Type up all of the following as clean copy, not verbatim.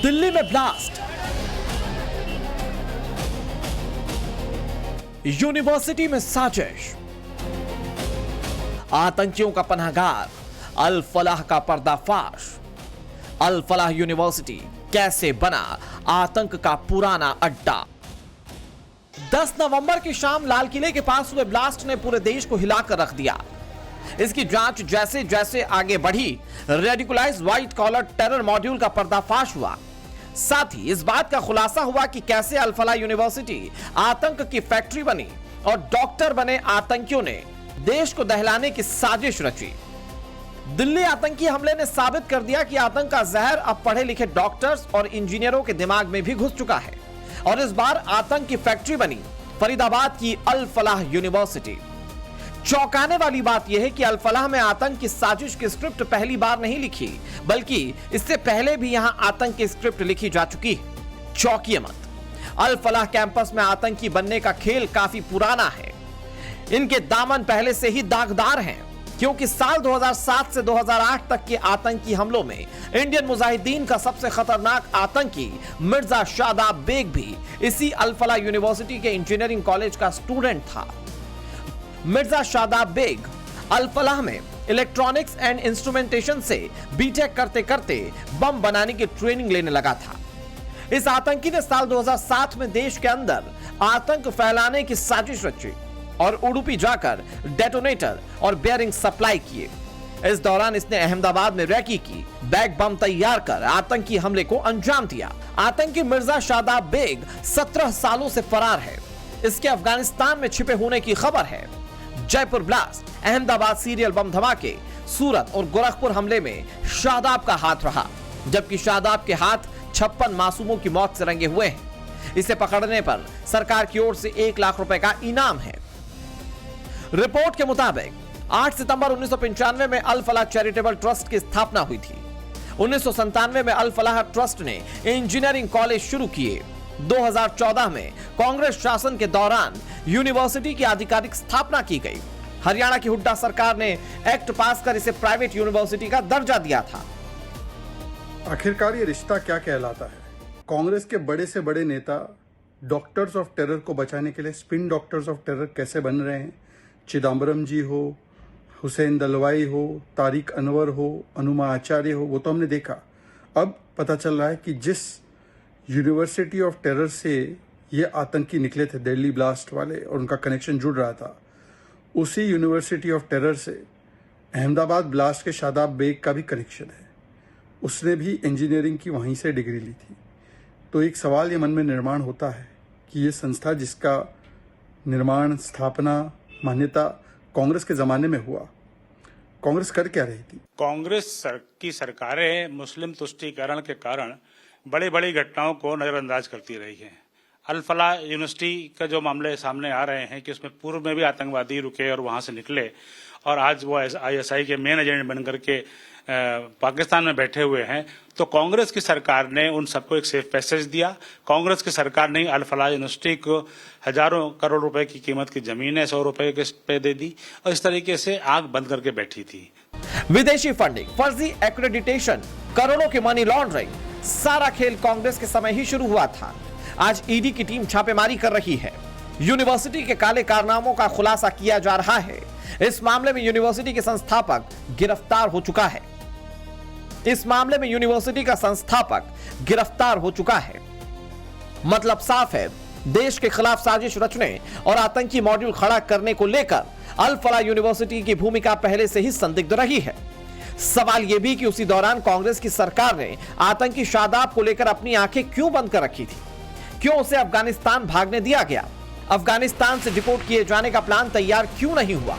दिल्ली में blast, university में साजिश, आतंकियों का पनाहगार अल फलाह का पर्दाफाश। अल फलाह यूनिवर्सिटी कैसे बना आतंक का पुराना अड्डा। 10 नवंबर की शाम लाल किले के पास हुए ब्लास्ट ने पूरे देश को हिलाकर रख दिया। इसकी जांच जैसे जैसे आगे बढ़ी, रेडिकुलाइज्ड व्हाइट कॉलर टेरर मॉड्यूल का पर्दाफाश हुआ। साथ ही इस बात का खुलासा हुआ कि कैसे अल फलाह यूनिवर्सिटी आतंक की फैक्ट्री बनी और डॉक्टर बने आतंकियों ने देश को दहलाने की साजिश रची। दिल्ली आतंकी हमले ने साबित कर दिया कि आतंक का जहर अब पढ़े लिखे डॉक्टर्स और इंजीनियरों के दिमाग में भी घुस चुका है और इस बार आतंक की फैक्ट्री बनी फरीदाबाद की अल फलाह यूनिवर्सिटी। चौंकाने वाली बात यह है कि अल फलाह में आतंक की साजिश की स्क्रिप्ट पहली बार नहीं लिखी, बल्कि इससे पहले भी यहां आतंक की स्क्रिप्ट लिखी जा चुकी है। चौंकिए मत, अल फलाह कैंपस में आतंकी बनने का खेल काफी पुराना है। इनके दामन पहले से ही दागदार हैं, क्योंकि साल 2007 से 2008 तक के आतंकी हमलों में इंडियन मुजाहिदीन का सबसे खतरनाक आतंकी मिर्जा शादाब बेग भी इसी अल फलाह यूनिवर्सिटी के इंजीनियरिंग कॉलेज का स्टूडेंट था। मिर्जा शादाब बेग अल फलाह में इलेक्ट्रॉनिक्स एंड इंस्ट्रूमेंटेशन से बीटेक करते करते बम बनाने की ट्रेनिंग लेने लगा था। इस आतंकी ने साल 2007 में देश के अंदर आतंक फैलाने की साजिश रची और उडुपी जाकर डेटोनेटर और बेयरिंग सप्लाई किए। इस दौरान इसने अहमदाबाद में रैकी की, बैग बम तैयार कर आतंकी हमले को अंजाम दिया। आतंकी मिर्जा शादाब बेग 17 सालों से फरार है। इसके अफगानिस्तान में छिपे होने की खबर है। Jaipur blast, Ahmedabad serial bomb धमाके, सूरत और गोरखपुर हमले में शादाब का हाथ रहा, जबकि शादाब के हाथ 56 मासूमों की मौत से रंगे हुए हैं। इसे पकड़ने पर सरकार की ओर से 1 लाख रुपए का इनाम है। रिपोर्ट के मुताबिक 8 सितंबर 1995 में अल फलाह चैरिटेबल ट्रस्ट की स्थापना हुई थी। 1997 में अल फलाह ट्रस्ट ने इंजीनियरिंग कॉलेज शुरू किए। 2014 में कांग्रेस शासन के दौरान यूनिवर्सिटी की आधिकारिक स्थापना की गई। हरियाणा की हुड्डा सरकार ने एक्ट पास कर इसे प्राइवेट यूनिवर्सिटी का दर्जा दिया था। आखिरकार ये रिश्ता क्या कहलाता है? कांग्रेस के बड़े से बड़े नेता डॉक्टर्स ऑफ टेरर को बचाने के लिए स्पिन डॉक्टर्स ऑफ टेरर कैसे बन रहे हैं? चिदम्बरम जी हो, हुसैन दलवाई हो, तारिक अनवर हो, अनुमा आचार्य हो, वो तो हमने देखा। अब पता चल रहा है कि जिस यूनिवर्सिटी ऑफ टेरर से ये आतंकी निकले थे, दिल्ली ब्लास्ट वाले, और उनका कनेक्शन जुड़ रहा था, उसी यूनिवर्सिटी ऑफ टेरर से अहमदाबाद ब्लास्ट के शादाब बेग का भी कनेक्शन है। उसने भी इंजीनियरिंग की वहीं से डिग्री ली थी। तो एक सवाल ये मन में निर्माण होता है कि ये संस्था जिसका निर्माण, स्थापना, मान्यता कांग्रेस के ज़माने में हुआ, कांग्रेस कर क्या रही थी? कांग्रेस की सरकारें मुस्लिम तुष्टीकरण के कारण बड़ी बड़ी घटनाओं को नज़रअंदाज करती रही हैं। अल फलाह यूनिवर्सिटी का जो मामले सामने आ रहे हैं कि उसमें पूर्व में भी आतंकवादी रुके और वहां से निकले और आज वो आईएसआई के मेन एजेंट बन करके पाकिस्तान में बैठे हुए हैं, तो कांग्रेस की सरकार ने उन सबको एक सेफ पैसेज दिया। कांग्रेस की सरकार ने अल फलाह यूनिवर्सिटी को हजारों करोड़ रुपए की कीमत की जमीनें 100 रुपए के पे दे दी और इस तरीके से आंख बंद करके बैठी थी। विदेशी फंडिंग, फर्जी एक्रेडिटेशन, करोड़ों की मनी लॉन्ड्रिंग, सारा खेल कांग्रेस के समय ही शुरू हुआ था। आज ईडी की टीम छापेमारी कर रही है। यूनिवर्सिटी के काले कारनामों का खुलासा किया जा रहा है। इस मामले में यूनिवर्सिटी के संस्थापक गिरफ्तार हो चुका है। मतलब साफ है, देश के खिलाफ साजिश रचने और आतंकी मॉड्यूल खड़ा करने को लेकर अल फलाह यूनिवर्सिटी की भूमिका पहले से ही संदिग्ध रही है। सवाल यह भी कि उसी दौरान कांग्रेस की सरकार ने आतंकी शादाब को लेकर अपनी आंखें क्यों बंद कर रखी थी? क्यों उसे अफगानिस्तान भागने दिया गया? अफगानिस्तान से डिपोर्ट किए जाने का प्लान तैयार क्यों नहीं हुआ?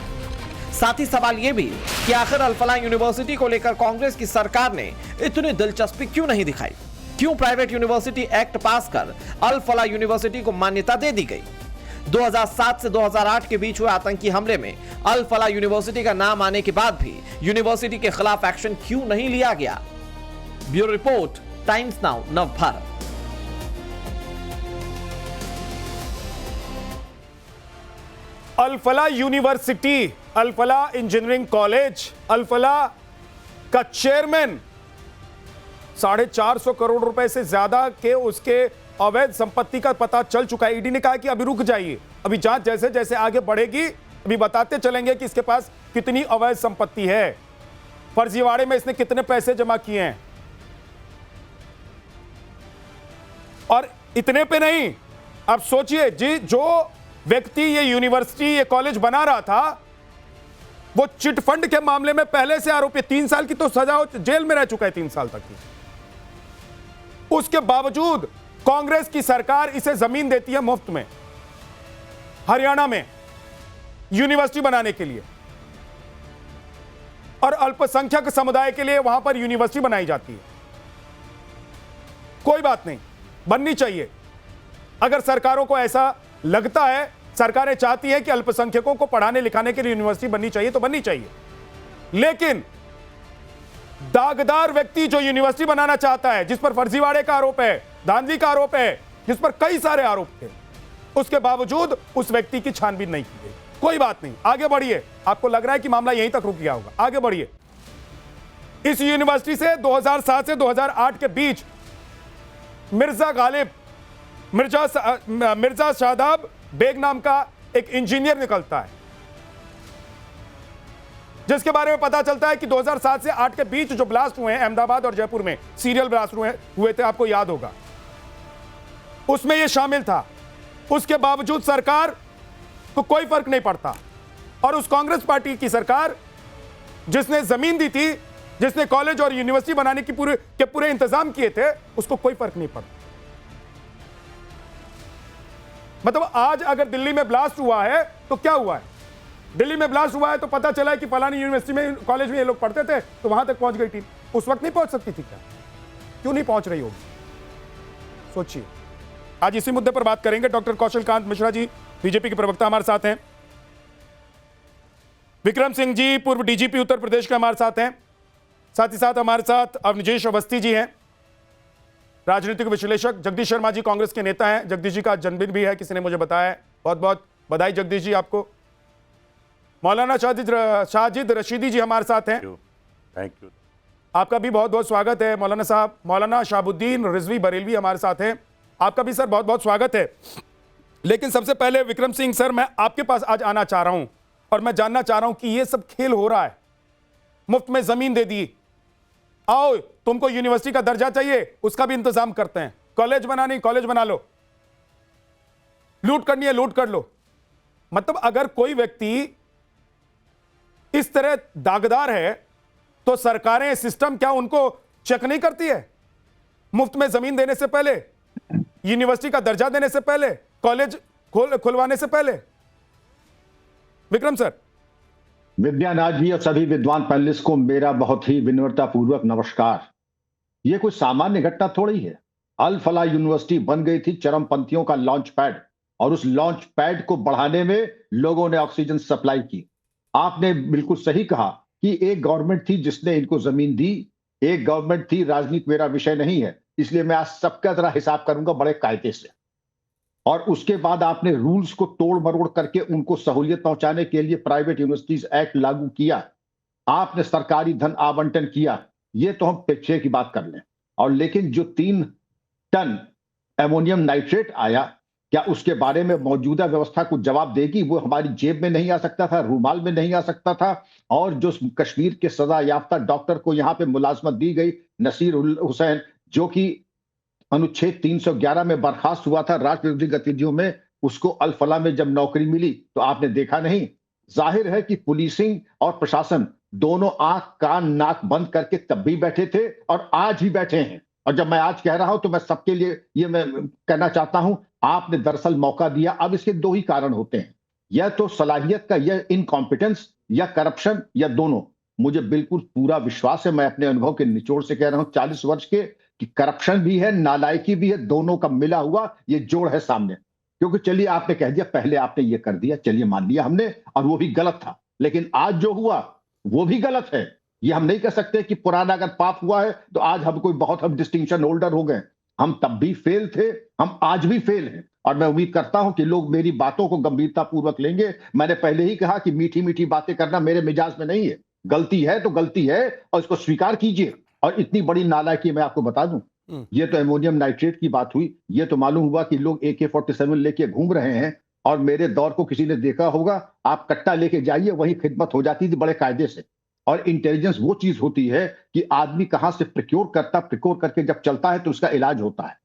साथ ही सवाल यह भी कि आखिर अल फलाह यूनिवर्सिटी को लेकर कांग्रेस की सरकार ने इतनी दिलचस्पी क्यों नहीं दिखाई? क्यों प्राइवेट यूनिवर्सिटी एक्ट पास कर अल फलाह यूनिवर्सिटी को मान्यता दे दी गई? 2007 से 2008 के बीच हुए आतंकी हमले में अल फलाह यूनिवर्सिटी का नाम आने के बाद भी यूनिवर्सिटी के खिलाफ एक्शन क्यों नहीं लिया गया? Bureau report, Times Now, Navbharat. Al Falah university, Al Falah engineering college, Al Falah का चेयरमैन 450 करोड़ रुपए से ज्यादा के उसके अवैध संपत्ति का पता चल चुका है। ईडी ने कहा कि अभी रुक जाइए, अभी जांच जैसे जैसे आगे बढ़ेगी अभी बताते चलेंगे कि इसके पास कितनी अवैध संपत्ति है, फर्जीवाड़े में इसने कितने पैसे जमा किए हैं। और इतने पे नहीं, अब सोचिए जी, जो व्यक्ति ये यूनिवर्सिटी ये कॉलेज बना रहा था वो चिट फंड के मामले में पहले से आरोपी, 3 साल की तो सजा जेल में रह चुका है, 3 साल तक की। उसके बावजूद कांग्रेस की सरकार इसे जमीन देती है मुफ्त में हरियाणा में यूनिवर्सिटी बनाने के लिए, और अल्पसंख्यक समुदाय के लिए वहां पर यूनिवर्सिटी बनाई जाती है। कोई बात नहीं, बननी चाहिए। अगर सरकारों को ऐसा लगता है, सरकारें चाहती हैं कि अल्पसंख्यकों को पढ़ाने लिखाने के लिए यूनिवर्सिटी बननी चाहिए तो बननी चाहिए, लेकिन दागदार व्यक्ति जो यूनिवर्सिटी बनाना चाहता है, जिस पर फर्जीवाड़े का आरोप है, धांधली का आरोप है, जिस पर कई सारे आरोप थे, उसके बावजूद उस व्यक्ति की छानबीन नहीं की गई। कोई बात नहीं, आगे बढ़िए। आपको लग रहा है कि मामला यहीं तक रुक गया होगा, आगे बढ़िए। इस यूनिवर्सिटी से 2007 से 2008 के बीच मिर्जा शादाब बेग नाम का एक इंजीनियर निकलता है, जिसके बारे में पता चलता है कि 2007 से 8 के बीच जो ब्लास्ट हुए हैं अहमदाबाद और जयपुर में, सीरियल ब्लास्ट हुए थे, आपको याद होगा, उसमें यह शामिल था। उसके बावजूद सरकार को कोई फर्क नहीं पड़ता, और उस कांग्रेस पार्टी की सरकार जिसने जमीन दी थी, जिसने कॉलेज और यूनिवर्सिटी बनाने की पूरे इंतजाम किए थे, उसको कोई फर्क नहीं पड़ता। मतलब आज अगर दिल्ली में ब्लास्ट हुआ है तो क्या हुआ है, दिल्ली में ब्लास्ट हुआ है तो पता चला है कि फलानी यूनिवर्सिटी में, कॉलेज में ये लोग पढ़ते थे, तो वहां तक पहुंच गई टीम। उस वक्त नहीं पहुंच सकती थी क्या? क्यों नहीं पहुंच रही होगी? सोचिए। आज इसी मुद्दे पर बात करेंगे। डॉक्टर कौशल कांत मिश्रा जी, बीजेपी के प्रवक्ता, हमारे साथ हैं। विक्रम सिंह जी, पूर्व डीजीपी उत्तर प्रदेश के, हमारे साथ हैं। साथ ही साथ हमारे साथ अवनिजेश अवस्थी जी हैं, राजनीतिक विश्लेषक। जगदीश शर्मा जी कांग्रेस के नेता हैं। जगदीश जी का जन्मदिन भी है, किसी ने मुझे बताया है। बहुत बहुत बधाई जगदीश जी आपको। मौलाना शाहिद रशीदी जी हमारे साथ हैं। Thank you. आपका भी बहुत बहुत स्वागत है मौलाना साहब। मौलाना शाहबुद्दीन रिजवी बरेलवी हमारे साथ हैं, आपका भी सर बहुत बहुत स्वागत है। लेकिन सबसे पहले विक्रम सिंह सर, मैं आपके पास आज आना चाह रहा हूं और मैं जानना चाह रहा हूं कि ये सब खेल हो रहा है, मुफ्त में जमीन दे दी, आओ तुमको यूनिवर्सिटी का दर्जा चाहिए, उसका भी इंतजाम करते हैं, कॉलेज बनानी कॉलेज बना लो, लूट करनी है लूट कर लो। मतलब अगर कोई व्यक्ति इस तरह दागदार है तो सरकारें, सिस्टम क्या उनको चेक नहीं करती है? मुफ्त में जमीन देने से पहले, यूनिवर्सिटी का दर्जा देने से पहले, कॉलेज खुलवाने से पहले। विक्रम सर। विद्यानाथ जी और सभी विद्वान पैनलिस्ट को मेरा बहुत ही विनम्रतापूर्वक नमस्कार। यह कोई सामान्य घटना थोड़ी है। अल फलाह यूनिवर्सिटी बन गई थी चरमपंथियों का लॉन्च पैड, और उस लॉन्च पैड को बढ़ाने में लोगों ने ऑक्सीजन सप्लाई की। आपने बिल्कुल सही कहा कि एक गवर्नमेंट थी जिसने इनको जमीन दी, एक गवर्नमेंट थी, राजनीति मेरा विषय नहीं है, इसलिए मैं आज सबका जरा हिसाब करूंगा बड़े कायदे से। और उसके बाद आपने रूल्स को तोड़ मरोड़ करके उनको सहूलियत पहुंचाने के लिए प्राइवेट यूनिवर्सिटीज एक्ट लागू किया, आपने सरकारी धन आवंटन किया, ये तो हम पीछे की बात कर लें। और लेकिन जो 3 टन एमोनियम नाइट्रेट आया, क्या उसके बारे में मौजूदा व्यवस्था को जवाब देगी? वो हमारी जेब में नहीं आ सकता था, रूमाल में नहीं आ सकता था। और जो कश्मीर के सजा याफ्ता डॉक्टर को यहां पे मुलाजमत दी गई, नसीर हुसैन, जो कि अनुच्छेद 311 में बर्खास्त हुआ था राष्ट्र विरोधी गतिविधियों में, उसको अल फलाह में जब नौकरी मिली तो आपने देखा नहीं। जाहिर है कि पुलिसिंग और प्रशासन दोनों आंख कान नाक बंद करके तब भी बैठे थे और आज भी बैठे हैं। और जब मैं आज कह रहा हूं तो मैं सबके लिए ये मैं कहना चाहता हूं, आपने दरअसल मौका दिया। अब इसके 2 ही कारण होते हैं, या तो सलाहियत का, या इनकॉम्पिटेंस, या करप्शन, या दोनों। मुझे बिल्कुल पूरा विश्वास है, मैं अपने अनुभव के निचोड़ से कह रहा हूं 40 वर्ष के, कि करप्शन भी है, नालायकी भी है, दोनों का मिला हुआ ये जोड़ है सामने। क्योंकि चलिए आपने कह दिया, पहले आपने ये कर दिया, चलिए मान लिया हमने, और वो भी गलत था, लेकिन आज जो हुआ वो भी गलत है। ये हम नहीं कह सकते कि पुराना अगर पाप हुआ है तो आज हम कोई बहुत हम डिस्टिंक्शन होल्डर हो गए। हम तब भी फेल थे, हम आज भी फेल हैं, और मैं उम्मीद करता हूं कि लोग मेरी बातों को गंभीरता पूर्वक लेंगे। मैंने पहले ही कहा कि मीठी मीठी बातें करना मेरे मिजाज में नहीं है। गलती है तो गलती है, और इसको स्वीकार कीजिए और इतनी बड़ी नालायकी मैं आपको बता दूं, ये तो एमोनियम नाइट्रेट की बात हुई, ये तो मालूम हुआ कि लोग AK-47 लेके घूम रहे हैं, और मेरे दौर को किसी ने देखा होगा, आप कट्टा लेके जाइए, वहीं खिदमत हो जाती थी बड़े कायदे से। और इंटेलिजेंस वो चीज होती है कि आदमी कहां से प्रिक्योर करके जब चलता है तो उसका इलाज होता है।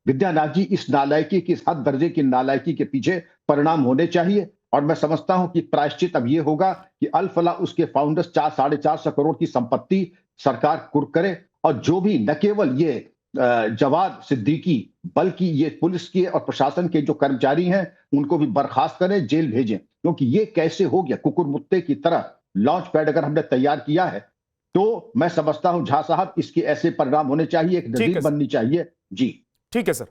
विद्यानाथ जी, इस नालायकी की, इस हद दर्जे की नालायकी के पीछे परिणाम होने चाहिए, और मैं समझता हूं कि प्रायश्चित अब ये होगा कि अल फलाह उसके फाउंडर्स 400-450 करोड़ की संपत्ति सरकार कुर्क करे, और जो भी न केवल ये जवाद सिद्दीकी बल्कि ये पुलिस के और प्रशासन के जो कर्मचारी हैं उनको भी बर्खास्त करें, जेल भेजें, क्योंकि ये कैसे हो गया कुकुर मुत्ते की तरह लॉन्च पैड अगर हमने तैयार किया है तो मैं समझता हूं झा साहब इसके ऐसे परिणाम होने चाहिए, एक नजीर बननी चाहिए। जी ठीक है सर।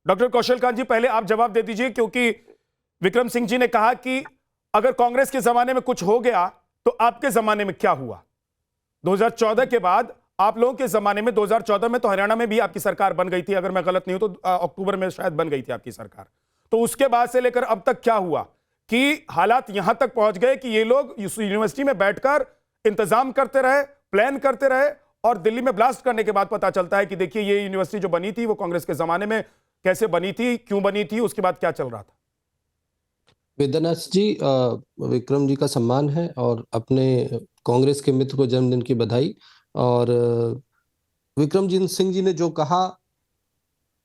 डॉक्टर कौशल कांत जी, पहले आप जवाब दे दीजिए, क्योंकि विक्रम सिंह जी ने कहा कि अगर कांग्रेस के जमाने में कुछ हो गया तो आपके जमाने में क्या हुआ। 2014 के बाद आप लोगों के जमाने में, 2014 में तो हरियाणा में भी आपकी सरकार बन गई थी, अगर मैं गलत नहीं हूं तो अक्टूबर में शायद बन गई थी आपकी सरकार। तो उसके बाद से लेकर अब तक क्या हुआ कि हालात यहां तक पहुंच गए कि ये लोग यूनिवर्सिटी में बैठकर इंतजाम करते रहे, प्लान करते रहे, और दिल्ली में ब्लास्ट करने के बाद पता चलता है कि देखिए ये यूनिवर्सिटी जो बनी थी वो कांग्रेस के जमाने में कैसे बनी थी, क्यों बनी थी, उसके बाद क्या चल रहा था। वेदनाथ जी, विक्रम जी का सम्मान है और अपने कांग्रेस के मित्र को जन्मदिन की बधाई। और विक्रम जी सिंह जी ने जो कहा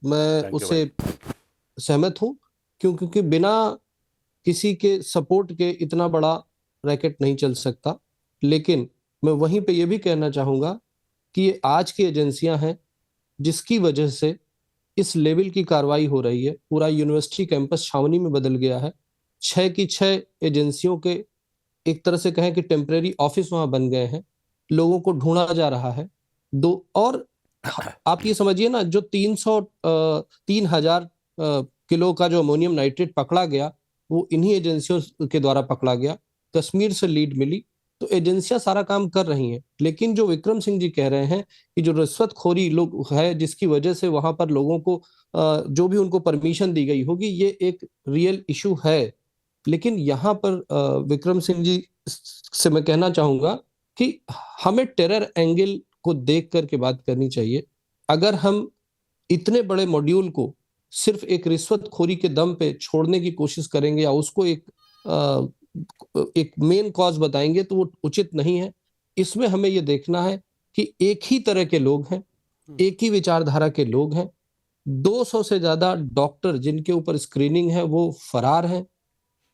मैं उससे सहमत हूं, क्योंकि बिना किसी के सपोर्ट के इतना बड़ा रैकेट नहीं चल सकता। लेकिन मैं वहीं पे ये भी कहना चाहूंगा कि ये आज की एजेंसियां हैं जिसकी वजह से इस लेवल की कार्रवाई हो रही है। पूरा यूनिवर्सिटी कैंपस छावनी में बदल गया है। 6 की 6 एजेंसियों के एक तरह से कहें कि टेम्परेरी ऑफिस वहां बन गए हैं, लोगों को ढूंढा जा रहा है। और आप ये समझिए ना, जो 3,000 किलो का जो अमोनियम नाइट्रेट पकड़ा गया वो इन्हीं एजेंसियों के द्वारा पकड़ा गया। कश्मीर से लीड मिली, तो एजेंसियां सारा काम कर रही हैं। लेकिन जो विक्रम सिंह जी कह रहे हैं कि जो रिश्वतखोरी लोग है जिसकी वजह से वहां पर लोगों को जो भी उनको परमिशन दी गई होगी, ये एक रियल इशू है। लेकिन यहाँ पर विक्रम सिंह जी से मैं कहना चाहूंगा कि हमें टेरर एंगल को देख करके बात करनी चाहिए। अगर हम इतने बड़े मॉड्यूल को सिर्फ एक रिश्वतखोरी के दम पे छोड़ने की कोशिश करेंगे या उसको एक मेन कॉज बताएंगे तो वो उचित नहीं है। इसमें हमें ये देखना है कि एक ही तरह के लोग हैं, एक ही विचारधारा के लोग हैं। 200 से ज्यादा डॉक्टर जिनके ऊपर स्क्रीनिंग है वो फरार हैं।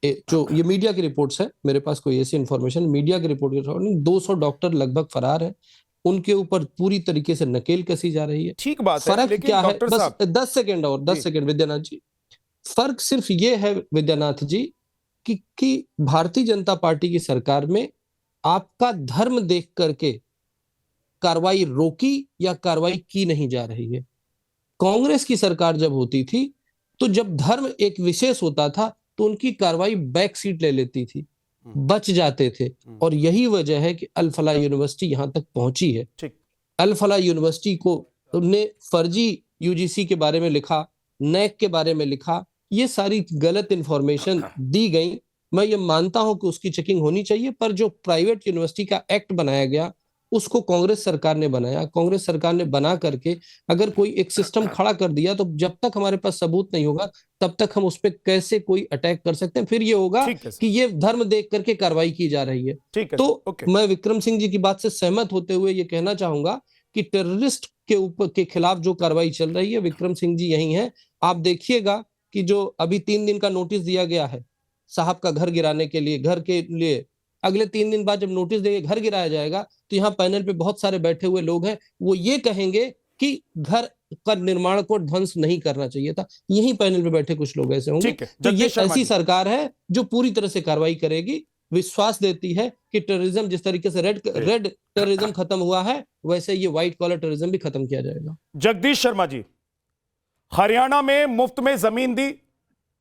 जो ये मीडिया की रिपोर्ट्स है, मेरे पास कोई ऐसी इंफॉर्मेशन, मीडिया की रिपोर्ट के नहीं, 200 डॉक्टर लगभग फरार हैं। उनके ऊपर पूरी तरीके से नकेल कसी जा रही है। ठीक बात है, फर्क क्या है, बस 10 सेकेंड और 10 जी। सेकेंड विद्यानाथ जी, फर्क सिर्फ ये है विद्यानाथ जी कि भारतीय जनता पार्टी की सरकार में आपका धर्म देख करके कार्रवाई रोकी या कार्रवाई की नहीं जा रही है। कांग्रेस की सरकार जब होती थी तो जब धर्म एक विशेष होता था तो उनकी कार्रवाई बैक सीट ले लेती थी, बच जाते थे। और यही वजह है कि अल फलाह यूनिवर्सिटी यहां तक पहुंची है। अल फलाह यूनिवर्सिटी को उनने फर्जी यूजीसी के बारे में लिखा, नैक के बारे में लिखा, ये सारी गलत इंफॉर्मेशन दी गई। मैं ये मानता हूं कि उसकी चेकिंग होनी चाहिए, पर जो प्राइवेट यूनिवर्सिटी का एक्ट बनाया गया उसको कांग्रेस सरकार ने बनाया। कांग्रेस सरकार ने बना करके अगर कोई एक सिस्टम खड़ा कर दिया तो जब तक हमारे पास सबूत नहीं होगा तब तक हम उस पर कैसे कोई अटैक कर सकते हैं। फिर ये होगा कि ये धर्म देख करके कार्रवाई की जा रही है। तो मैं विक्रम सिंह जी की बात से सहमत होते हुए ये कहना चाहूंगा कि टेररिस्ट के ऊपर के खिलाफ जो कार्रवाई चल रही है, विक्रम सिंह जी यही है। आप देखिएगा कि जो अभी 3 दिन का नोटिस दिया गया है साहब का घर गिराने के लिए, घर के लिए, अगले 3 दिन बाद जब नोटिस देके घर गिराया जाएगा तो यहाँ पैनल पे बहुत सारे बैठे हुए लोग हैं, वो ये कहेंगे कि घर का निर्माण को ध्वंस नहीं करना चाहिए था। यही पैनल पे बैठे कुछ लोग ऐसे होंगे। तो ये ऐसी सरकार है जो पूरी तरह से कार्रवाई करेगी, विश्वास देती है कि टेररिज्म जिस तरीके से रेड टेररिज्म खत्म हुआ है वैसे ये व्हाइट कॉलर टेररिज्म भी खत्म किया जाएगा। जगदीश शर्मा जी, हरियाणा में मुफ्त में जमीन दी,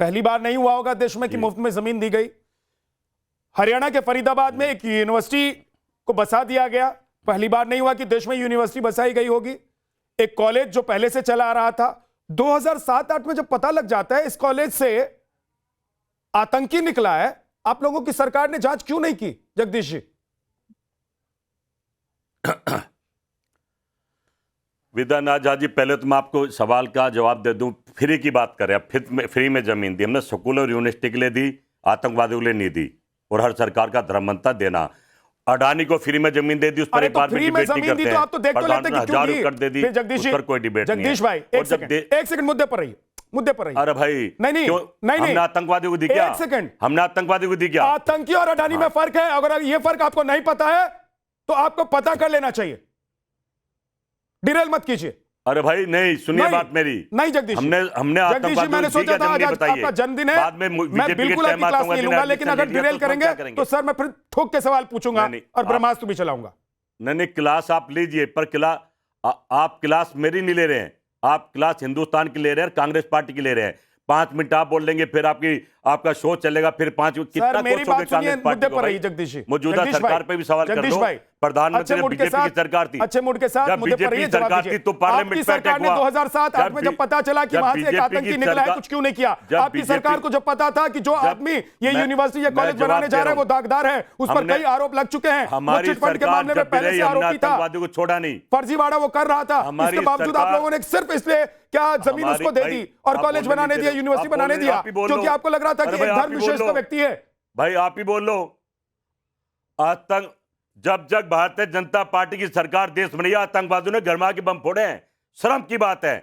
पहली बार नहीं हुआ होगा देश में कि मुफ्त में जमीन दी गई। हरियाणा के फरीदाबाद में एक यूनिवर्सिटी को बसा दिया गया, पहली बार नहीं हुआ कि देश में यूनिवर्सिटी बसाई गई होगी। एक कॉलेज जो पहले से चला आ रहा था, 2007-8 में जब पता लग जाता है इस कॉलेज से आतंकी निकला है, आप लोगों की सरकार ने जांच क्यों नहीं की जगदीश जी? विद्यानाथ झा जी, पहले तो मैं आपको सवाल का जवाब दे दूं। फ्री की बात करें, अब फ्री में जमीन दी हमने, स्कूल और यूनिवर्सिटी के लिए दी, आतंकवादियों के लिए नहीं दी, और हर सरकार का धर्म बनता देना। अडानी को फ्री में जमीन दे दी, उस पर एक बार भी डिबेट नहीं करते हैं। तो आप तो देख तो लेते कि क्यों 1000 एकड़ दे दी, जगदीश उस पर कोई डिबेट नहीं है। जगदीश भाई एक सेकंड मुद्दे पर रहिए, मुद्दे पर रहिए। अरे भाई नहीं हमने आतंकवादियों को दी क्या? एक सेकंड, हमने आतंकवादियों को दी क्या? आतंकी और अडानी में फर्क है। अगर ये फर्क आपको नहीं पता है तो आपको पता कर लेना चाहिए। डिरेल मत कीजिए। अरे भाई नहीं, सुनिए बात मेरी। नहीं जगदीश, हमने जगदीश मैंने सोचा था आज आपका जन्मदिन है, बाद में मैं बिल्कुल आपकी क्लास नहीं लूंगा, लेकिन अगर डिरेल करेंगे तो सर मैं फिर ठोक के सवाल पूछूंगा और ब्रह्मास्त्र भी चलाऊंगा। नहीं, क्लास आप लीजिए, पर आप क्लास मेरी नहीं ले रहे हैं, आप क्लास हिंदुस्तान की ले रहे हैं, कांग्रेस पार्टी की ले रहे हैं। 5 मिनट आप बोल लेंगे, फिर आपका शो चलेगा, फिर 5 कितना मेरी बात सुनिए, मुद्दे पर रहिए जगदीश जी। मौजूदा सरकार पे भी सवाल कर लो। प्रधानमंत्री बीजेपी की सरकार थी, अच्छे मूड के साथ मुद्दे पर रहिए, जवाब दीजिए। तो पार्लियामेंट आपकी सरकार ने 2007-8 में जब पता चला कि वहां से एक आतंकी निकला है, कुछ क्यों नहीं किया? आपकी सरकार को जब पता था कि जो आदमी ये यूनिवर्सिटी या कॉलेज बनाने जा रहा है वो दागदार है, उस पर कई आरोप लग चुके हैं, वो चिटफंड के मामले में पहले से आरोपी था, को छोड़ा नहीं, फर्जीवाड़ा वो कर रहा था, इसके बावजूद आप लोगों ने सिर्फ इसलिए क्या जमीन उसको दे दी और कॉलेज बनाने दिया, यूनिवर्सिटी बनाने दिया, क्योंकि आपको लग रहा था कि एक धर्म विशेष का व्यक्ति है। भाई आप ही बोल लो। जब भारतीय जनता पार्टी की सरकार देश में, आतंकवादियों ने गरमा के बम फोड़े हैं। शर्म की बात है।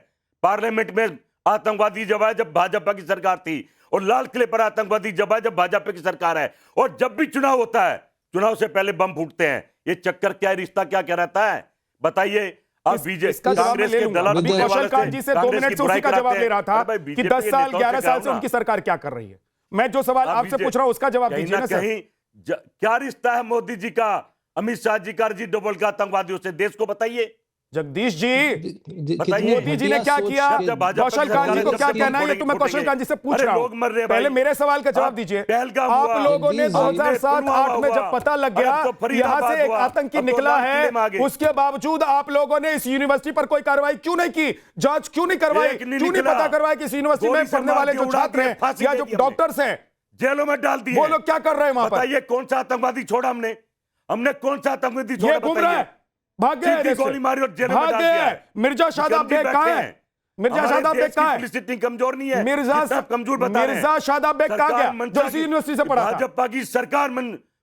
पार्लियामेंट में आतंकवादी जब आए जब भाजपा की सरकार थी, और लाल किले पर आतंकवादी जब आए जब भाजपा की सरकार है, और जब भी चुनाव होता है चुनाव से पहले बम फूटते हैं। ये चक्कर क्या है, रिश्ता क्या क्या रहता है बताइए। अब बीजेपी कांग्रेस के दलाल कौशल कांत जी से 2 मिनट से उसी का जवाब ले रहा था कि 10 साल 11 साल से उनकी सरकार क्या कर रही है। मैं जो सवाल आपसे पूछ रहा हूं उसका जवाब दीजिए ना सर। क्या रिश्ता है मोदी जी का, अमित शाह जी का, अजीत डोभाल का आतंकवादियों से, देश को बताइए। जगदीश जी मोदी जी ने क्या किया, कौशल कांत जी को क्या कहना है, ये तो मैं कौशल कांत जी से पूछ रहा हूं। पहले मेरे सवाल का जवाब दीजिए। आप लोगों ने 2007-8 में जब पता लग गया यहां से एक आतंकी निकला है, उसके बावजूद आप लोगों ने इस यूनिवर्सिटी पर कोई कार्रवाई क्यों नहीं की, जांच क्यों नहीं करवाई, क्यों नहीं पता करवाई कि इस यूनिवर्सिटी में पढ़ने वाले जो छात्र हैं या जो डॉक्टर्स हैं जेलों में डाल दिए, वो लोग क्या कर रहे हैं वहां पर? बताइए कौन सा आतंकवादी छोड़ा हमने कौन सा आतंकवादी छोड़ा? घूम रहा है, भाग गए, गोली मारी और जेल में डाल दिया है। मिर्जा शादाब बेग कहां है? मिर्जा शादाब बेग कहां है? पुलिस कमजोर नहीं है, मिर्जा कमजोर बता रहे हैं। मिर्जा शादाब बेग कहां गया जो इसी यूनिवर्सिटी से पढ़ा था? भाजपा की सरकार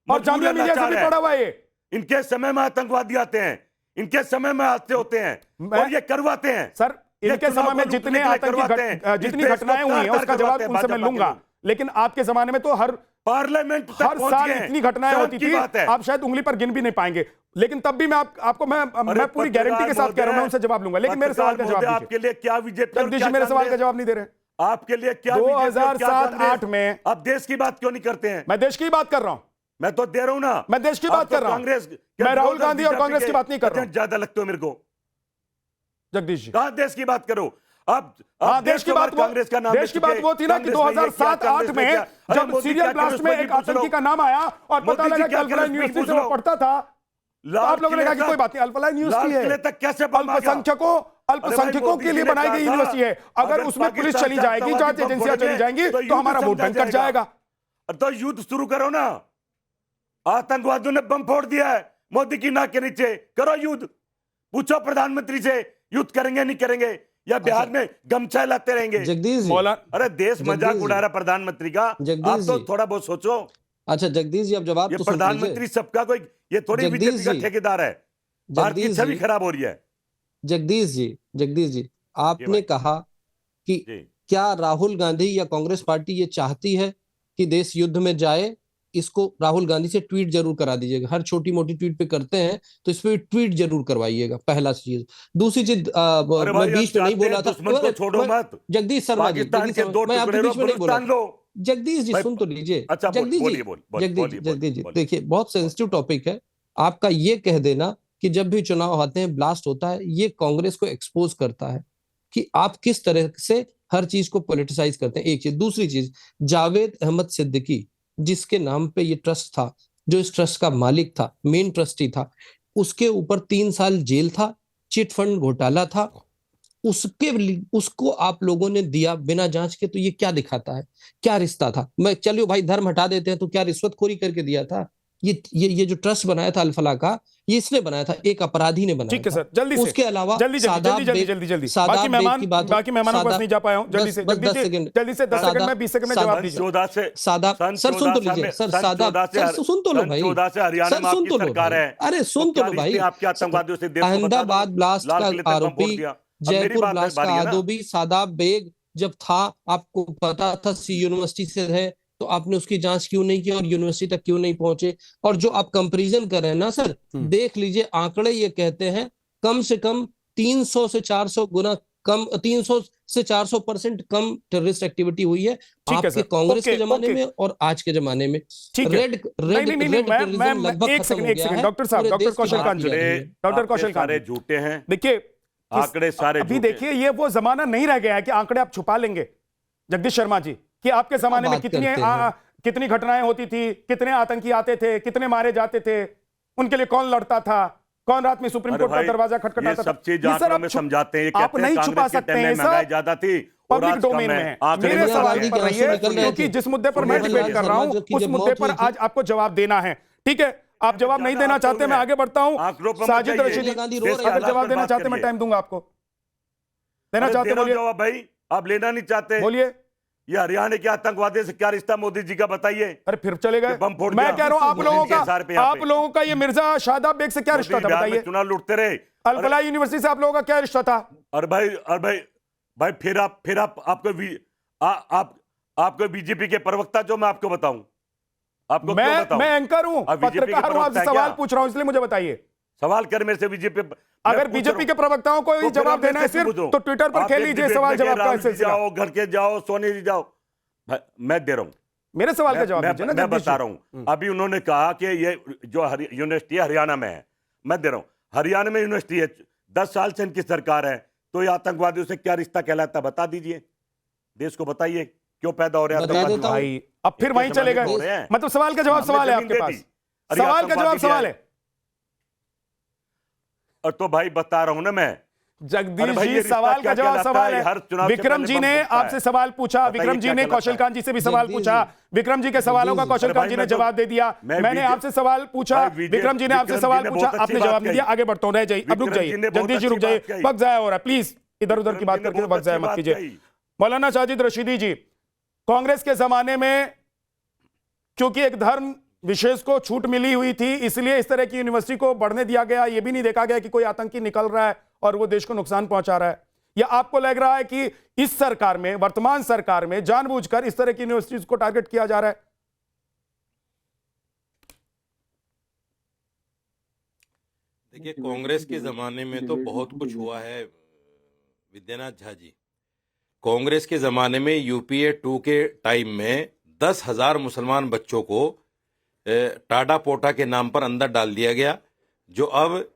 और जामिया मिलिया से भी पढ़ा हुआ है। इनके समय में आतंकवादी आते हैं, इनके समय में हादसे होते हैं और ये करवाते हैं। सर इनके समय में जितने आतंकी जितनी घटनाएं हुई हैं उसका जवाब उनसे मैं लूंगा, लेकिन आपके जमाने में तो हर पार्लियामेंट हर साल इतनी घटनाएं होती थी, आप शायद उंगली पर गिन भी नहीं पाएंगे। लेकिन तब भी मैं आपको मैं पूरी गारंटी के साथ कह रहा हूं, मैं उनसे जवाब लूंगा, लेकिन मेरे सवाल का जवाब दीजिए। आपके लिए क्या विजेता, जगदीश मेरे सवाल का जवाब नहीं दे रहे। आपके लिए क्या 2007-8 में आप देश की बात क्यों नहीं करते हैं? मैं देश की बात कर रहा हूं, मैं तो दे रहा हूं ना, मैं देश की बात कर रहा हूं। कांग्रेस, मैं राहुल गांधी और कांग्रेस की बात नहीं कर रहा हूं। ज्यादा लगते हो मेरे को जगदीश जी। कहां देश की बात करो आप? देश की बात, कांग्रेस का नाम, देश की बात वो थी ना कि 2007-8 में जब सीरियल ब्लास्ट में एक आतंकी का नाम आया और पता लगा कि अल्फला यूनिवर्सिटी से वो पढ़ता था, तो आप लोगों ने कहा कि कोई बात नहीं, अल्फला यूनिवर्सिटी है, अल्पसंख्यकों के लिए बनाई गई यूनिवर्सिटी है, अगर उसमें पुलिस चली जाएगी, जांच एजेंसियां चली जाएंगी तो हमारा वोट बैंक कट जाएगा। तो युद्ध शुरू करो ना। आतंकवादियों ने बम फोड़ दिया है मोदी की नाक के नीचे, करो युद्ध। पूछो प्रधानमंत्री से युद्ध करेंगे नहीं करेंगे, या बिहार में गमछा लाते रहेंगे? जगदीश जी, अरे देश मजाक उड़ा रहा प्रधानमंत्री का, आप तो थोड़ा बहुत सोचो। अच्छा जगदीश जी, अब जवाब तो प्रधानमंत्री सबका कोई, ये थोड़ी बीजेपी का ठेकेदार है। भारत की छवि खराब हो रही है। जगदीश जी आपने कहा कि क्या राहुल गांधी या कांग्रेस पार्टी ये चाहती है कि देश युद्ध में जाए? इसको राहुल गांधी से ट्वीट जरूर करा दीजिएगा, हर छोटी मोटी ट्वीट पे करते हैं तो इस पे ट्वीट जरूर करवाइएगा, पहला चीज। दूसरी चीज, मैं बीच में नहीं बोला था, छोड़ो मत जगदीश शर्मा जी, मैं आपके बीच में नहीं बोला। जगदीश जी सुन तो लीजिए। जगदीश जी देखिए, बहुत सेंसिटिव टॉपिक है। आपका ये कह देना कि जब भी चुनाव आते हैं ब्लास्ट होता है, ये कांग्रेस को एक्सपोज करता है कि आप किस तरह से हर चीज को पॉलिटिसाइज करते हैं, एक चीज। दूसरी चीज, जावेद अहमद सिद्दीकी जिसके नाम पे ये ट्रस्ट था, जो इस ट्रस्ट का मालिक था, मेन ट्रस्टी था, उसके ऊपर 3 साल जेल था, चिट फंड घोटाला था, उसको आप लोगों ने दिया बिना जांच के। तो ये क्या दिखाता है, क्या रिश्ता था? मैं चलिए भाई धर्म हटा देते हैं, तो क्या रिश्वतखोरी करके दिया था? ये जो ट्रस्ट बनाया था अल-फलाह का, ये इसने बनाया था, एक अपराधी ने बनाया ठीक है था। सर, जल्दी से उसके अलावा जल्दी सादाब जल्दी बेग- जल्दी जल्दी सादाब बाकी बेग मेहमान की बात हो- बाकी मेहमानों के पास सादाब- नहीं जा पाया हूं। जल्दी बस- से बस जल्दी 10 सेकंड। जल्दी से 10 सेकंड सादाब- में 20 सेकंड में सादाब- जवाब दीजिए। 14 से सादाब सन सर सुन तो 14 लीजिए सर, सन सादाब 14 से सर सुन तो लो सन भाई, 14 से हरियाणा सर में सुन आपकी तो लो सरकार भाई, है। अरे सुन तो क्या लो भाई। रिश्ते आपके आतंकवादियों से देश को बता दो। अहमदाबाद ब्लास्ट लाल का किले तक बम आरोपी, फोड़ दिया। अब मेरी जयपुर बात ब्लास्ट का बारी है ना। आरोपी सादाब बेग जब था, आपको पता था यूनिवर्सिटी से है, तो आपने उसकी जांच क्यों नहीं की और यूनिवर्सिटी तक क्यों नहीं पहुंचे? और जो आप कंपैरिजन कर रहे हैं ना सर, देख लीजिए आंकड़े ये कहते हैं कम से कम 300 से 400 गुना कम, 300 से 400% कम टेररिस्ट एक्टिविटी हुई है है आपके सर, कांग्रेस के ओके, जमाने ओके। में और आज के जमाने में। ठीक है। रेड रेड नहीं, रेड मैं टेररिज्म लगभग एक खत्म हो सेकंड गया है। डॉक्टर साहब, पूरे डॉक्टर देश की कौशल बात कांत की जा रही है। डॉक्टर आपके कौशल सारे कांत झूठे हैं। देखिए आंकड़े सारे अभी झूठे। देखिए ये वो जमाना नहीं रह गया है कि आंकड़े आप छुपा लेंगे जगदीश शर्मा जी, कि आपके जमाने में बात करते हैं। कितनी घटनाएं होती थी, कितने आतंकी आते थे, कितने मारे जाते थे, उनके लिए कौन लड़ता था, कौन रात में सुप्रीम अरे कोर्ट का भाई, दरवाजा ये खटखटाता सब चीज ये सर आंकड़ों आप में छुप- समझाते हैं। ये आप कहते हैं नहीं छुपा कांग्रेस के सकते टाइम हैं में महंगाई सर, ज्यादा थी और पब्लिक आज कम डोमेन में है। है। आंकड़े मेरे में सोनिया सवाल गांधी पर के रहिए, आंसू निकल रहे क्योंकि थे। जिस मुद्दे पर सोनिया मैं डिबेट गांधी कर रहा शर्मा हूं की उस जब मुद्दे मौत पर हुई थी- आज आपको जवाब देना है। ठीक है, आप जवाब नहीं देना चाहते, मैं आगे बढ़ता हूं। आंकड़ों पर मत साजिद जाइए। रशीदी, सोनिया गांधी रो रही है। अगर जवाब देना चाहते मैं टाइम दूंगा आपको। देना अरे चाहते दे रहा हूं बोलिए, जवाब भाई, आप लेना नहीं चाहते। बोलिए। ये हरियाणा के आतंकवादी से क्या रिश्ता मोदी जी का बताइए। अरे फिर चले गए। कि बम फोड़ मैं दिया। कह रहा हूं आप मोदी लोगों के इशारे पे का, यहाँ आप पे। लोगों का ये मिर्जा शादाब बेग से क्या रिश्ता था बिहार में बताइए? चुनाव लूटते रहे। अल-फलाह यूनिवर्सिटी से आप लोगों का क्या रिश्ता था? और भाई फिर आप आपको बीजेपी के प्रवक्ता जो मैं आपको बताऊं, आपको क्यों बताऊं? मैं एंकर हूं, अब बीजेपी के पत्रकार हूं, आपसे प्रवक्ता है सवाल क्या? पूछ रहा हूं, इसलिए मुझे बताइए। सवाल कर मेरे से बीजेपी। अगर बीजेपी के प्रवक्ताओं को ही जवाब देना है सिर्फ, तो ट्विटर पर खेल लीजिए सवाल जवाब का सिलसिला। जाओ, घर के जाओ, सोने जी जाओ। मैं दे रहा हूं, मेरे सवाल का जवाब दीजिए ना मैं जगदीश बता जी। रहा हूं। अभी उन्होंने कहा कि ये जो यूनिवर्सिटी हरियाणा में है, मैं दे रहा हूं, हरियाणा में यूनिवर्सिटी है, 10 साल से इनकी सरकार है, तो ये आतंकवादियों से क्या रिश्ता कहलाता है बता दीजिए, देश को बताइए क्यों पैदा हो रहा है बता आतंकवादी? देता हूं। भाई अब फिर इतने वहीं चले समय हो रहे गए, हैं। मतलब सवाल का जवाब हमने सवाल है जमीन आपके दे पास, दी। अरे सवाल का जवाब आतंकवादी सवाल क्या है। और तो भाई बता रहा हूं ना मैं। अरे जगदीश भाई, जी ये रिश्ता सवाल का क्या जवाब कहलाता सवाल है? हर है। चुनाव से विक्रम पहले जी बम ने फूटता है। आपसे सवाल पूछा, बताइए विक्रम जी क्या ने कहलाता कौशल है? कांत जी से भी सवाल जगदीश पूछा, जी। विक्रम जी के सवालों का जगदीश कौशल अरे कांत भाई, जी ने मैं तो- जवाब दे दिया। मैं मैंने विजय- आपसे सवाल पूछा, भाई, विक्रम जी ने आपसे विक्रम सवाल जी ने पूछा, बहुत अच्छी आपने बात जवाब नहीं दिया। कही। आगे बढ़ता हूं, रह जाइए, अब रुक विक्रम जाइए जी ने बहुत जगदीश जी, रुक अच्छी जाइए, बात कही। वक्त जाया हो रहा है, प्लीज इधर उधर की विक्रम बात जी ने करके बहुत वक्त जाया अच्छी मत बात कीजिए। कही। मौलाना साजिद रशीदी जी, कांग्रेस के जमाने में क्योंकि एक धर्म विशेष को छूट मिली हुई थी, इसलिए इस तरह की यूनिवर्सिटी को बढ़ने दिया गया, यह भी नहीं देखा गया कि कोई आतंकी निकल रहा है और वो देश को नुकसान पहुंचा रहा है। या आपको लग रहा है कि इस सरकार में, वर्तमान सरकार में जानबूझकर इस तरह की यूनिवर्सिटीज को टारगेट किया जा रहा है? देखिए, कांग्रेस के जमाने में तो बहुत कुछ हुआ है विद्यानाथ झा जी। कांग्रेस के जमाने में यूपीए 2 के टाइम में 10,000 मुसलमान बच्चों को टाटा पोटा के नाम पर अंदर डाल दिया गया, जो अब